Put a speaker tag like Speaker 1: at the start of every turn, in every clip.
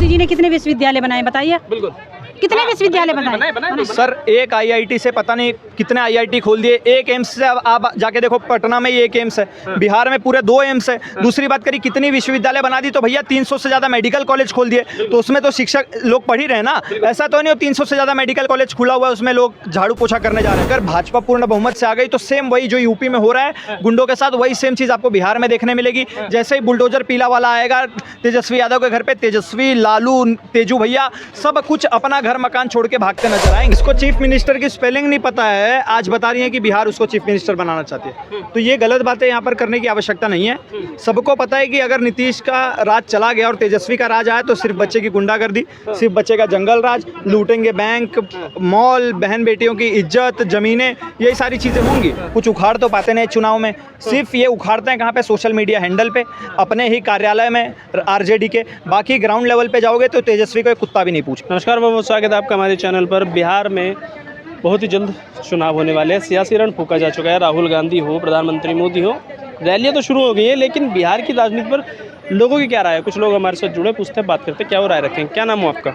Speaker 1: मोदी जी ने कितने विश्वविद्यालय बनाए बताइए?
Speaker 2: बिल्कुल,
Speaker 1: कितने विश्वविद्यालय बनाए?
Speaker 3: सर एक आईआईटी से पता नहीं कितने आईआईटी खोल दिए। एक एम्स से अब आप जाके देखो, पटना में ये एक एम्स है, बिहार में पूरे 2 एम्स है। दूसरी बात करी कितनी विश्वविद्यालय बना दी, तो भैया 300 से ज़्यादा मेडिकल कॉलेज खोल दिए, तो उसमें तो शिक्षक लोग पढ़ ही रहे ना। ऐसा तो नहीं हो 300 से ज़्यादा मेडिकल कॉलेज खुला हुआ है, उसमें लोग झाड़ू पोछा करने जा रहे हैं। अगर भाजपा पूर्ण बहुमत से आ गई तो सेम वही जो यूपी में हो रहा है गुंडों के साथ, वही सेम चीज़ आपको बिहार में देखने मिलेगी। जैसे ही बुलडोजर पीला वाला आएगा तेजस्वी यादव के घर पे, तेजस्वी, लालू, तेजू भैया सब कुछ अपना घर मकान छोड़ के भागते नजर आएंगे। इसको चीफ मिनिस्टर की स्पेलिंग नहीं पता है, आज बता रही है कि बिहार उसको चीफ मिनिस्टर बनाना चाहती है, तो ये गलत बातें यहाँ पर करने की आवश्यकता नहीं है। सबको पता है कि अगर नीतीश का राज चला गया और तेजस्वी का राज आया तो सिर्फ बच्चे की गुंडागर्दी, सिर्फ बच्चे का जंगल राज, लूटेंगे बैंक, मॉल, बहन बेटियों की इज्जत, जमीनें, यही सारी चीज़ें होंगी। कुछ उखाड़ तो पाते नहीं चुनाव में, सिर्फ ये उखाड़ते हैं कहाँ पे, सोशल मीडिया हैंडल पे, अपने ही कार्यालय में आरजेडी के। बाकी ग्राउंड लेवल पे जाओगे तो तेजस्वी को एक कुत्ता भी नहीं पूछ।
Speaker 2: नमस्कार, बहुत बहुत स्वागत है आपका हमारे चैनल पर। बिहार में बहुत ही जल्द चुनाव होने वाले हैं, सियासी रण फूका जा चुका है। राहुल गांधी हो, प्रधानमंत्री मोदी हो, रैलियां तो शुरू हो गई है, लेकिन बिहार की राजनीति पर लोगों की क्या राय है? कुछ लोग हमारे साथ जुड़े, पूछते हैं, बात करते हैं, क्या वो राय रखें। क्या नाम हो आपका?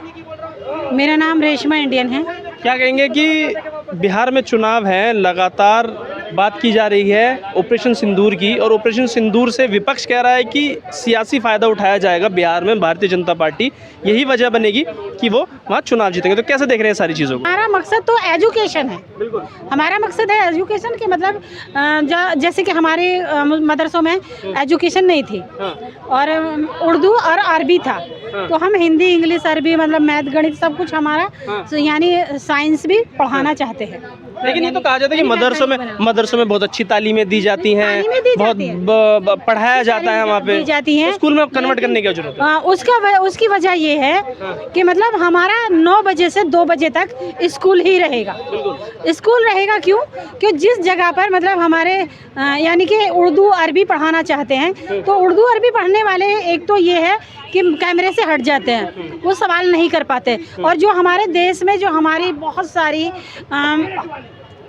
Speaker 1: मेरा नाम रेशमा इंडियन है।
Speaker 2: क्या कहेंगे कि बिहार में चुनाव है, लगातार बात की जा रही है ऑपरेशन सिंदूर की, और ऑपरेशन सिंदूर से विपक्ष कह रहा है कि सियासी फ़ायदा उठाया जाएगा बिहार में, भारतीय जनता पार्टी यही वजह बनेगी कि वो वहाँ चुनाव जीतेंगे। तो कैसे देख रहे हैं सारी चीज़ों को?
Speaker 1: हमारा मकसद तो एजुकेशन है,
Speaker 2: बिल्कुल
Speaker 1: हमारा मकसद है एजुकेशन के, मतलब जैसे कि हमारे मदरसों में एजुकेशन नहीं थी और उर्दू और अरबी था, तो हम हिंदी, इंग्लिश, अरबी, मतलब मैथ, गणित सब कुछ हमारा, यानी साइंस भी पढ़ाना चाहते हैं।
Speaker 2: लेकिन ये तो कहा जाता है कि मदरसों में बहुत अच्छी तालीमें दी जाती हैं, बहुत पढ़ाया जाता है वहाँ पे,
Speaker 1: जाती हैं,
Speaker 2: स्कूल में कन्वर्ट करने की जरूरत है।
Speaker 1: उसकी वजह ये है कि मतलब हमारा 9 बजे से 2 बजे तक स्कूल ही रहेगा। स्कूल रहेगा क्यों? जिस जगह पर मतलब हमारे यानी कि उर्दू अरबी पढ़ाना चाहते हैं, तो उर्दू अरबी पढ़ने वाले एक तो ये है कि कैमरे से हट जाते हैं, वो सवाल नहीं कर पाते, और जो हमारे देश में जो हमारी बहुत सारी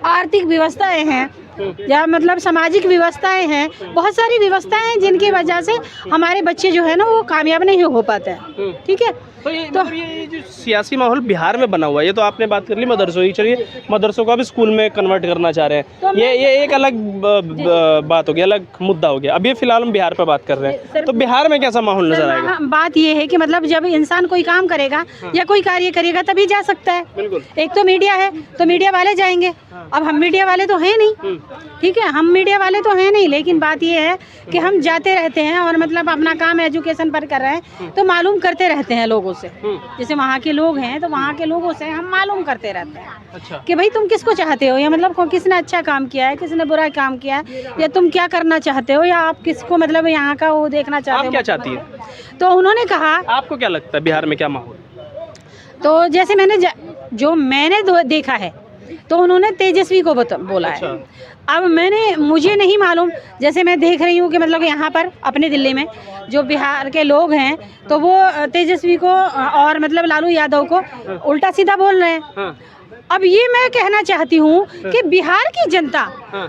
Speaker 1: आर्थिक व्यवस्थाएं हैं या मतलब सामाजिक व्यवस्थाएं हैं, बहुत सारी व्यवस्थाएं हैं जिनकी वजह से हमारे बच्चे जो है ना वो कामयाब नहीं हो पाते हैं। ठीक है,
Speaker 2: तो ये जो सियासी माहौल बिहार में बना हुआ है, ये तो आपने बात कर ली मदरसों की, चलिए मदरसों का भी स्कूल में कन्वर्ट करना चाह रहे हैं, तो ये एक अलग बात हो गया, अलग मुद्दा हो गया। अभी फिलहाल हम बिहार पर बात कर रहे हैं, तो बिहार में कैसा माहौल नजर आएगा?
Speaker 1: बात ये है कि मतलब जब इंसान कोई काम करेगा या कोई कार्य करेगा तभी जा सकता है। एक तो मीडिया है, तो मीडिया वाले जाएंगे, अब हम मीडिया वाले तो हैं नहीं, ठीक है, हम मीडिया वाले तो हैं नहीं, लेकिन बात ये है कि हम जाते रहते हैं और मतलब अपना काम एजुकेशन पर कर रहे हैं, तो मालूम करते रहते हैं लोगों से। जैसे वहाँ के लोग हैं तो वहाँ के लोगों से हम मालूम करते रहते हैं। अच्छा। कि भाई तुम किसको चाहते हो, या मतलब किसने अच्छा काम किया है, किसने बुरा काम किया है, या तुम क्या करना चाहते हो, या आप किसको मतलब यहाँ का वो देखना चाहते हो।
Speaker 2: आप क्या चाहती है?
Speaker 1: तो उन्होंने कहा,
Speaker 2: आपको क्या लगता है बिहार में क्या माहौल?
Speaker 1: तो जैसे मैंने देखा है तो उन्होंने तेजस्वी को बोला है। अब मुझे नहीं मालूम, जैसे मैं देख रही हूँ कि मतलब यहाँ पर अपने दिल्ली में जो बिहार के लोग हैं तो वो तेजस्वी को और मतलब लालू यादव को उल्टा सीधा बोल रहे हैं। अब ये मैं कहना चाहती हूँ कि बिहार की जनता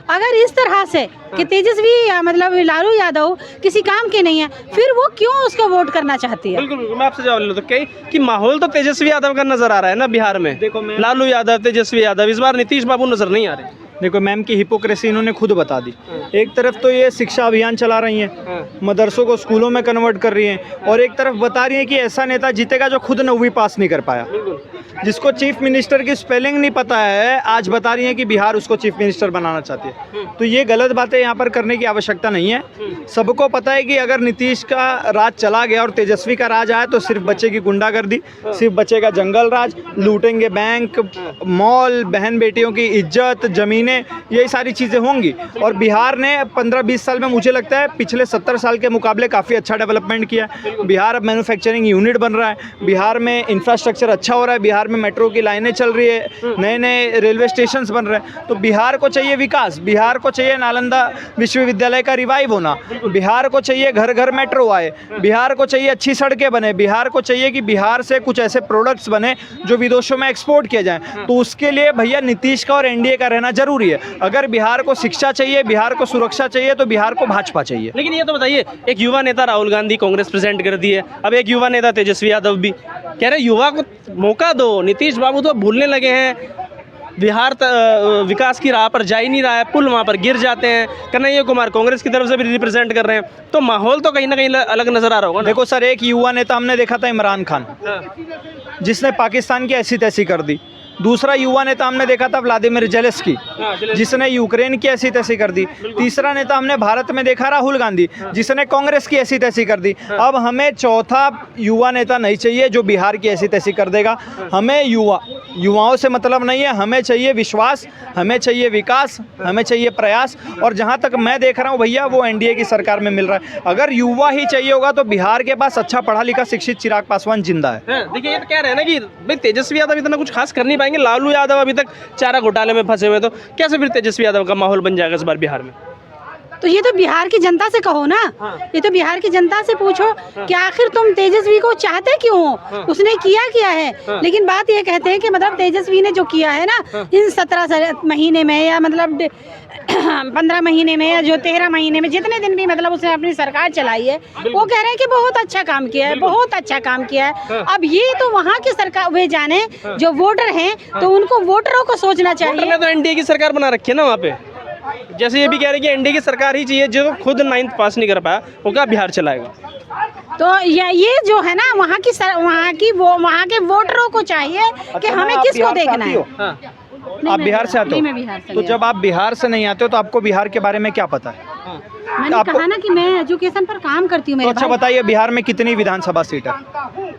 Speaker 1: अगर इस तरह से कि तेजस्वी मतलब लालू यादव किसी काम के नहीं है, फिर वो क्यों उसको वोट करना चाहती है?
Speaker 2: बिल्कुल, मैं आपसे जवाब ले लूँ तो कि माहौल तो तेजस्वी यादव का नजर आ रहा है ना बिहार में। देखो लालू यादव, तेजस्वी यादव, इस बार नीतीश बाबू नजर नहीं आ रहे।
Speaker 3: देखो मैम की हिपोक्रेसी इन्होंने खुद बता दी। एक तरफ तो ये शिक्षा अभियान चला रही हैं, मदरसों को स्कूलों में कन्वर्ट कर रही हैं, और एक तरफ बता रही हैं कि ऐसा नेता जीतेगा जो खुद 9वीं पास नहीं कर पाया, जिसको चीफ मिनिस्टर की स्पेलिंग नहीं पता है, आज बता रही हैं कि बिहार उसको चीफ मिनिस्टर बनाना चाहती है। तो ये गलत बातें यहाँ पर करने की आवश्यकता नहीं है। सबको पता है कि अगर नीतीश का राज चला गया और तेजस्वी का राज आया तो सिर्फ बच्चे की गुंडागर्दी, सिर्फ बच्चे का जंगल राज, लूटेंगे बैंक, मॉल, बहन बेटियों की इज्जत, जमीन, यही सारी चीज़ें होंगी। और बिहार ने 15-20 साल में मुझे लगता है पिछले 70 साल के मुकाबले काफ़ी अच्छा डेवलपमेंट किया है। बिहार अब मैन्युफैक्चरिंग यूनिट बन रहा है, बिहार में इंफ्रास्ट्रक्चर अच्छा हो रहा है, बिहार में मेट्रो की लाइनें चल रही है, नए नए रेलवे स्टेशन बन रहे हैं। तो बिहार को चाहिए विकास, बिहार को चाहिए नालंदा विश्वविद्यालय का रिवाइव होना, बिहार को चाहिए घर घर मेट्रो आए, बिहार को चाहिए अच्छी सड़कें बने, बिहार को चाहिए कि बिहार से कुछ ऐसे प्रोडक्ट्स बने जो विदेशों में एक्सपोर्ट किए जाएँ। तो उसके लिए भैया नीतीश का और एनडीए का रहना जरूरी जरूरी है। अगर बिहार को शिक्षा चाहिए, बिहार को सुरक्षा चाहिए, तो बिहार को भाजपा चाहिए।
Speaker 2: लेकिन ये तो बताइए, एक युवा नेता राहुल गांधी कांग्रेस प्रेजेंट कर दी है, अब एक युवा नेता तेजस्वी यादव भी कह रहे युवा को मौका दो। नीतीश बाबू तो भूलने लगे हैं, बिहार विकास की राह पर जा ही नहीं रहा है, पुल वहाँ पर गिर जाते हैं। कन्हैया कुमार कांग्रेस की तरफ से भी रिप्रेजेंट कर रहे हैं, तो माहौल तो कहीं ना कहीं अलग नजर आ रहा होगा ना।
Speaker 3: देखो सर, एक युवा नेता हमने देखा था इमरान खान, जिसने पाकिस्तान की ऐसी तैसी कर दी। दूसरा युवा नेता हमने देखा था व्लादिमीर जेलेंस्की, जिसने यूक्रेन की ऐसी तैसी कर दी। तीसरा नेता हमने भारत में देखा राहुल गांधी, जिसने कांग्रेस की ऐसी तैसी कर दी। अब हमें चौथा युवा नेता नहीं चाहिए जो बिहार की ऐसी तैसी कर देगा। हमें युवाओं से मतलब नहीं है, हमें चाहिए विश्वास, हमें चाहिए विकास, हमें चाहिए प्रयास। और जहाँ तक मैं देख रहा हूँ भैया, वो एनडीए की सरकार में मिल रहा है। अगर युवा ही चाहिए होगा तो बिहार के पास अच्छा पढ़ा लिखा शिक्षित चिराग पासवान जिंदा है।
Speaker 2: देखिए, ये तो कह रहे हैं ना कि भाई तेजस्वी यादव इतना कुछ खास कर नहीं पाएंगे, लालू यादव अभी तक चारा घोटाले में फंसे हुए, तो कैसे फिर तेजस्वी यादव का माहौल बन जाएगा इस बार बिहार में?
Speaker 1: तो ये तो बिहार की जनता से कहो ना। ये तो बिहार की जनता से पूछो कि आखिर तुम तेजस्वी को चाहते क्यों हो? उसने किया है। लेकिन बात ये कहते हैं कि मतलब तेजस्वी ने जो किया है ना इन 17 महीने में, या मतलब 15 महीने में, या जो 13 महीने में, जितने दिन भी मतलब उसने अपनी सरकार चलाई है, वो कह रहे हैं कि बहुत अच्छा काम किया है, बहुत अच्छा काम किया है। अब ये तो वहाँ की सरकार वे जाने, जो वोटर हैं, तो उनको वोटरों को सोचना चाहिए।
Speaker 2: तो एनडीए की सरकार बना रखी है ना वहाँ पे, जैसे ये भी कह रहे हैं कि एनडीए की सरकार ही चाहिए, जो खुद 9th पास नहीं कर पाया वो क्या बिहार चलाएगा?
Speaker 1: तो ये जो है ना वहाँ के वोटरों को चाहिए कि हमें किसको देखना है।
Speaker 3: आप बिहार से आते हो?
Speaker 1: मैं बिहार से
Speaker 3: तो जब आप बिहार से नहीं आते हो तो आपको बिहार के बारे में क्या पता है?
Speaker 1: मैंने कहा ना कि मैं एजुकेशन पर काम करती हूँ।
Speaker 3: तो अच्छा बताइए, बिहार में कितनी विधानसभा सीट है?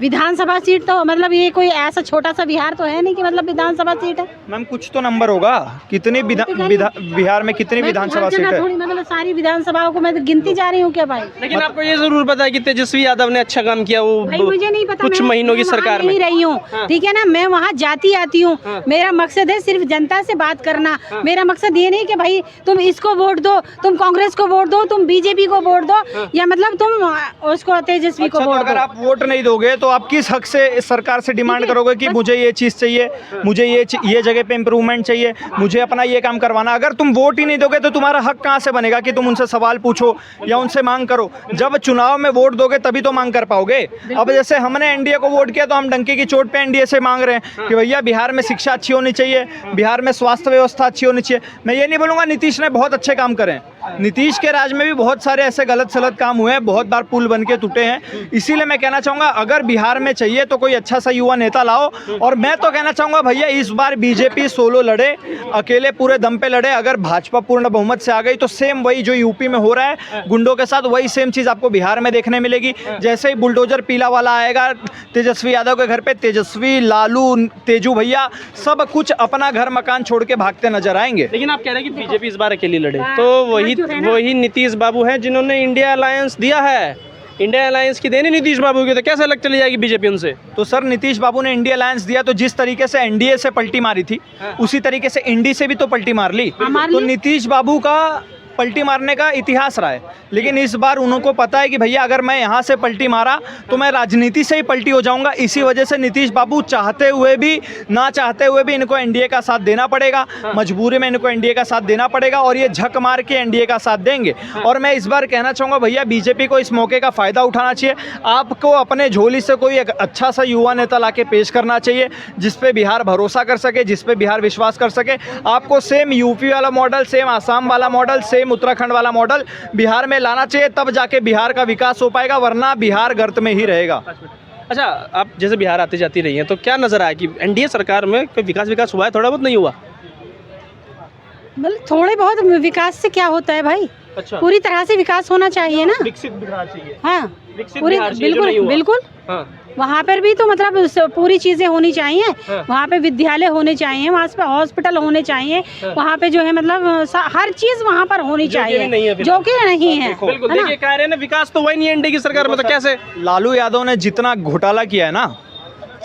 Speaker 1: विधानसभा सीट तो मतलब ये कोई ऐसा छोटा सा बिहार तो है नहीं कि मतलब विधानसभा सीट है।
Speaker 3: मैम कुछ तो नंबर होगा, कितनी बिहार में कितनी विधानसभा सीट है?
Speaker 1: मतलब सारी विधानसभाओं को मैं तो गिनती जा रही हूँ क्या भाई?
Speaker 2: लेकिन आपको ये जरूर पता है कि तेजस्वी यादव ने अच्छा काम किया, वो
Speaker 1: भाई मुझे नहीं पता,
Speaker 2: कुछ महीनों की सरकार में
Speaker 1: नहीं रही हूँ, ठीक है ना। मैं वहाँ जाती आती हूँ, मेरा मकसद है सिर्फ जनता से बात करना। मेरा मकसद ये नहीं कि भाई तुम इसको वोट दो, तुम कांग्रेस को वोट दो, तुम बीजेपी को वोट दो, या मतलब तुम उसको तेजस्वी को वोट दो।
Speaker 3: अगर आप वोट नहीं दोगे तो आप किस हक से सरकार से डिमांड करोगे कि मुझे ये चीज़ चाहिए, मुझे ये जगह पे इम्प्रूवमेंट चाहिए, मुझे अपना ये काम करवाना? अगर तुम वोट ही नहीं दोगे तो तुम्हारा हक कहाँ से बनेगा कि तुम उनसे सवाल पूछो या उनसे मांग करो? जब चुनाव में वोट दोगे तभी तो मांग कर पाओगे। अब जैसे हमने एनडीए को वोट किया तो हम डंके की चोट पे एनडीए से मांग रहे हैं कि भैया बिहार में शिक्षा अच्छी होनी चाहिए, बिहार में स्वास्थ्य व्यवस्था अच्छी होनी चाहिए। मैं ये नहीं बोलूँगा नीतीश ने बहुत अच्छे काम करे हैं, नीतीश के राज में भी बहुत सारे ऐसे गलत सलत काम हुए हैं, बहुत बार पुल बन के टूटे हैं। इसीलिए मैं कहना चाहूँगा अगर बिहार में चाहिए तो कोई अच्छा सा युवा नेता लाओ। और मैं तो कहना चाहूँगा भैया इस बार बीजेपी सोलो लड़े, अकेले पूरे दम पे लड़े। अगर भाजपा पूर्ण बहुमत से आ गई तो सेम वही जो यूपी में हो रहा है गुंडों के साथ, वही सेम चीज़ आपको बिहार में देखने मिलेगी। जैसे ही बुलडोजर पीला वाला आएगा तेजस्वी यादव के घर पे, तेजस्वी, लालू, तेजू भैया सब कुछ अपना घर मकान छोड़ के भागते नजर आएंगे।
Speaker 2: लेकिन आप कह रहे हैं कि बीजेपी इस बार अकेली लड़े, तो वही नीतीश बाबू हैं जिन्होंने इंडिया अलायंस दिया है। इंडिया अलायंस की देनी नीतीश बाबू की, तो कैसे अलग चली जाएगी बीजेपी उनसे?
Speaker 3: तो सर नीतीश बाबू ने इंडिया अलायंस दिया तो जिस तरीके से एनडीए से पलटी मारी थी उसी तरीके से इंडी से भी तो पलटी मार ली। तो नीतीश बाबू का पलटी मारने का इतिहास रहा है, लेकिन इस बार उनको पता है कि भैया अगर मैं यहाँ से पलटी मारा तो मैं राजनीति से ही पलटी हो जाऊंगा। इसी वजह से नीतीश बाबू चाहते हुए भी ना चाहते हुए भी इनको एनडीए का साथ देना पड़ेगा, मजबूरी में इनको एनडीए का साथ देना पड़ेगा और ये झक मार के एनडीए का साथ देंगे। और मैं इस बार कहना चाहूँगा भैया बीजेपी को इस मौके का फ़ायदा उठाना चाहिए। आपको अपने झोली से कोई एक अच्छा सा युवा नेता ला के पेश करना चाहिए जिसपे बिहार भरोसा कर सके, जिसपे बिहार विश्वास कर सके। आपको सेम यूपी वाला मॉडल, सेम आसाम वाला मॉडल, सेम उत्तराखंड वाला मॉडल बिहार में लाना चाहिए, तब जाके बिहार का विकास हो पाएगा, वरना बिहार गर्त में ही रहेगा।
Speaker 2: अच्छा, आप जैसे बिहार आती जाती रही हैं तो क्या नजर आया कि एनडीए सरकार में कोई विकास हुआ है? थोड़ा बहुत नहीं हुआ?
Speaker 1: मतलब थोड़े बहुत विकास से क्या होता है भाई?
Speaker 2: अच्छा,
Speaker 1: पूरी तरह से विकास होना चाहिए ना।
Speaker 2: विकसित बिहार चाहिए।
Speaker 1: हाँ,
Speaker 2: विकसित
Speaker 1: पूरी
Speaker 2: बिहार चाहिए, जो नहीं हुआ।
Speaker 1: बिल्कुल।
Speaker 2: हाँ।
Speaker 1: वहाँ पर भी तो मतलब पूरी चीज़ें होनी चाहिए। वहाँ पे विद्यालय होने चाहिए, वहाँ पे हॉस्पिटल होने चाहिए, वहाँ पे जो है मतलब हर चीज़ वहाँ पर होनी चाहिए, जो कि नहीं है।
Speaker 2: बिल्कुल, देखिए कह रहे हैं ना विकास तो वही नहीं है एनडीए की सरकार में, तो कैसे?
Speaker 3: लालू यादव ने जितना घोटाला किया है ना,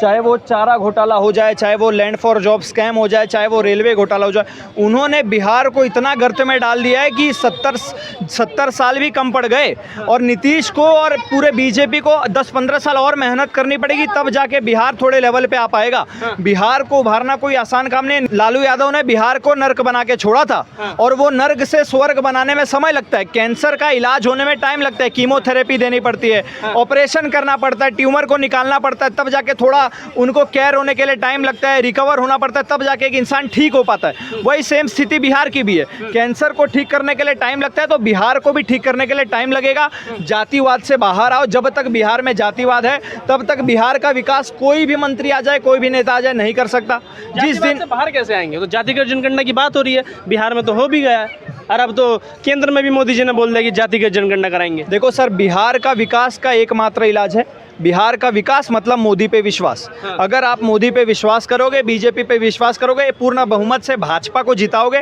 Speaker 3: चाहे वो चारा घोटाला हो जाए, चाहे वो लैंड फॉर जॉब स्कैम हो जाए, चाहे वो रेलवे घोटाला हो जाए, उन्होंने बिहार को इतना गर्त में डाल दिया है कि 70 साल भी कम पड़ गए। और नीतीश को और पूरे बीजेपी को 10-15 साल और मेहनत करनी पड़ेगी, तब जाके बिहार थोड़े लेवल पे आ पाएगा। बिहार को उभारना कोई आसान काम नहीं। लालू यादव ने बिहार को नर्क बना के छोड़ा था, और वो नर्क से स्वर्ग बनाने में समय लगता है। कैंसर का इलाज होने में टाइम लगता है, कीमोथेरेपी देनी पड़ती है, ऑपरेशन करना पड़ता है, ट्यूमर को निकालना पड़ता है, तब जाके थोड़ा उनको केयर होने के लिए टाइम लगता है, रिकवर होना पड़ता है, तब जाके एक इंसान ठीक हो पाता है। वही सेम स्थिति बिहार की भी है। कैंसर को ठीक करने के लिए टाइम लगता है, तो बिहार को भी ठीक करने के लिए टाइम लगेगा। जातिवाद से बाहर आओ। जब तक बिहार में जातिवाद है, तब तक बिहार का विकास कोई भी मंत्री आ जाए, कोई भी नेता आ जाए, नहीं कर सकता। जिस दिन
Speaker 2: से बाहर कैसे आएंगे? तो जातिगत जनगणना की बात हो रही है, बिहार में तो हो भी गया है, और अब तो केंद्र में भी मोदी जी ने बोल दिया कि जातिगत जनगणना कराएंगे।
Speaker 3: देखो सर, बिहार का विकास का एकमात्र इलाज है बिहार का विकास, मतलब मोदी पे विश्वास। अगर आप मोदी पे विश्वास करोगे, बीजेपी पे विश्वास करोगे, पूर्ण बहुमत से भाजपा को जिताओगे,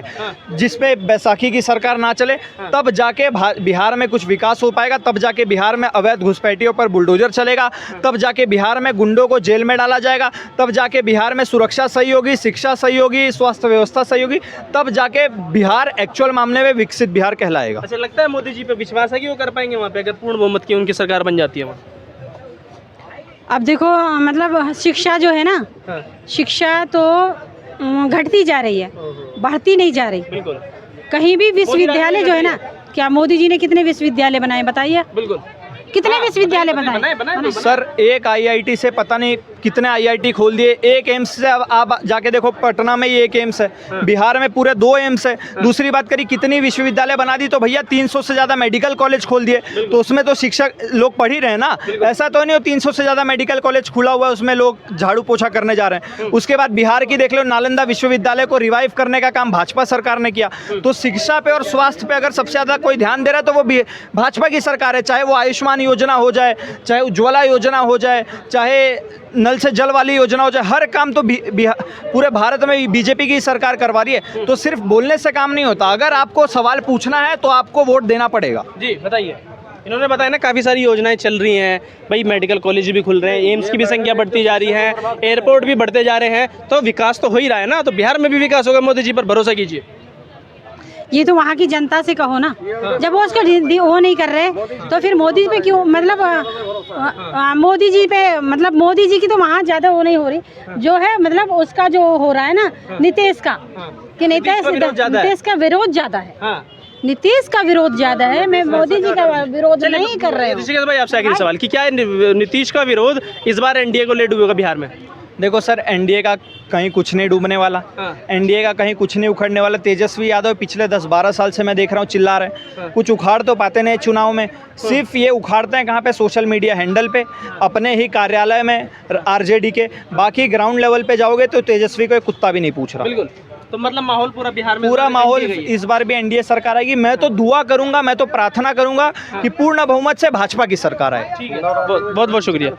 Speaker 3: जिसमें बैसाखी की सरकार ना चले, तब जाके बिहार में कुछ विकास हो पाएगा। तब जाके बिहार में अवैध घुसपैठियों पर बुलडोजर चलेगा, तब जाके बिहार में गुंडों को जेल में डाला जाएगा, तब जाके बिहार में सुरक्षा सही होगी, शिक्षा सही होगी, स्वास्थ्य व्यवस्था सही होगी, तब जाके बिहार एक्चुअल मामले में विकसित बिहार कहलाएगा।
Speaker 2: अच्छा, लगता है मोदी जी पे विश्वास है कि वो कर पाएंगे वहाँ पे, अगर पूर्ण बहुमत की उनकी सरकार बन जाती है वहाँ?
Speaker 1: अब देखो, मतलब शिक्षा जो है ना, शिक्षा तो घटती जा रही है, बढ़ती नहीं जा रही।
Speaker 2: बिल्कुल।
Speaker 1: कहीं भी विश्वविद्यालय जो है ना, क्या मोदी जी ने कितने विश्वविद्यालय बनाए बताइए?
Speaker 2: बिल्कुल।
Speaker 1: कितने विश्वविद्यालय बनाए?
Speaker 3: सर, एक आईआईटी से पता नहीं कितने आईआईटी खोल दिए। एक एम्स से अब आप जाके देखो, पटना में ही एक एम्स है, बिहार में पूरे 2 एम्स है। दूसरी बात करी कितनी विश्वविद्यालय बना दी, तो भैया 300 से ज़्यादा मेडिकल कॉलेज खोल दिए, तो उसमें तो शिक्षक लोग पढ़ ही रहे हैं ना। ऐसा तो नहीं हो 300 से ज़्यादा मेडिकल कॉलेज खुला हुआ है, उसमें लोग झाड़ू पोछा करने जा रहे हैं। उसके बाद बिहार की देख लो, नालंदा विश्वविद्यालय को रिवाइव करने का काम भाजपा सरकार ने किया। तो शिक्षा पे और स्वास्थ्य पे अगर सबसे ज़्यादा कोई ध्यान दे रहा है, तो वो भाजपा की सरकार है। चाहे वो आयुष्मान योजना हो जाए, चाहे उज्ज्वला योजना हो जाए, चाहे नल से जल वाली योजना हो जाए, हर काम तो पूरे भारत में बीजेपी की सरकार करवा रही है। तो सिर्फ बोलने से काम नहीं होता, अगर आपको सवाल पूछना है तो आपको वोट देना पड़ेगा।
Speaker 2: जी बताइए। इन्होंने बताया ना, काफ़ी सारी योजनाएं चल रही हैं भाई, मेडिकल कॉलेज भी खुल रहे हैं, एम्स की भी संख्या बढ़ती जा रही है, एयरपोर्ट भी बढ़ते जा रहे हैं, तो विकास तो हो ही रहा है ना। तो बिहार में भी विकास होगा, मोदी जी पर भरोसा कीजिए।
Speaker 1: ये तो वहाँ की जनता से कहो ना, जब वो उसका वो नहीं कर रहे, तो फिर मोदी पे क्यों, मतलब मोदी जी पे, मतलब मोदी जी की तो वहाँ ज़्यादा वो नहीं हो रही, जो है मतलब उसका जो हो रहा है ना, नीतीश का, कि नीतीश का विरोध ज़्यादा है। नीतीश का विरोध ज्यादा है, मैं मोदी जी का विरोध नहीं कर रहे हूँ।
Speaker 2: भाई आपसे आखिरी सवाल कि क्या नीतीश का विरोध इस बार एनडीए को ले डूबेगा बिहार में?
Speaker 3: देखो सर, एनडीए का कहीं कुछ नहीं डूबने वाला, एनडीए का कहीं कुछ नहीं उखड़ने वाला। तेजस्वी यादव पिछले 10-12 साल से मैं देख रहा हूँ चिल्ला रहे हैं, कुछ उखाड़ तो पाते नहीं चुनाव में। सिर्फ ये उखाड़ते हैं कहाँ पे? सोशल मीडिया हैंडल पे, अपने ही कार्यालय में आरजेडी के। बाकी ग्राउंड लेवल पे जाओगे तो तेजस्वी को एक कुत्ता भी नहीं पूछ रहा।
Speaker 2: बिल्कुल। तो मतलब माहौल पूरा बिहार में,
Speaker 3: पूरा माहौल इस बार भी एनडीए सरकार आएगी। मैं तो दुआ करूंगा, मैं तो प्रार्थना करूंगा कि पूर्ण बहुमत से भाजपा की सरकार आए।
Speaker 2: ठीक है, बहुत बहुत शुक्रिया।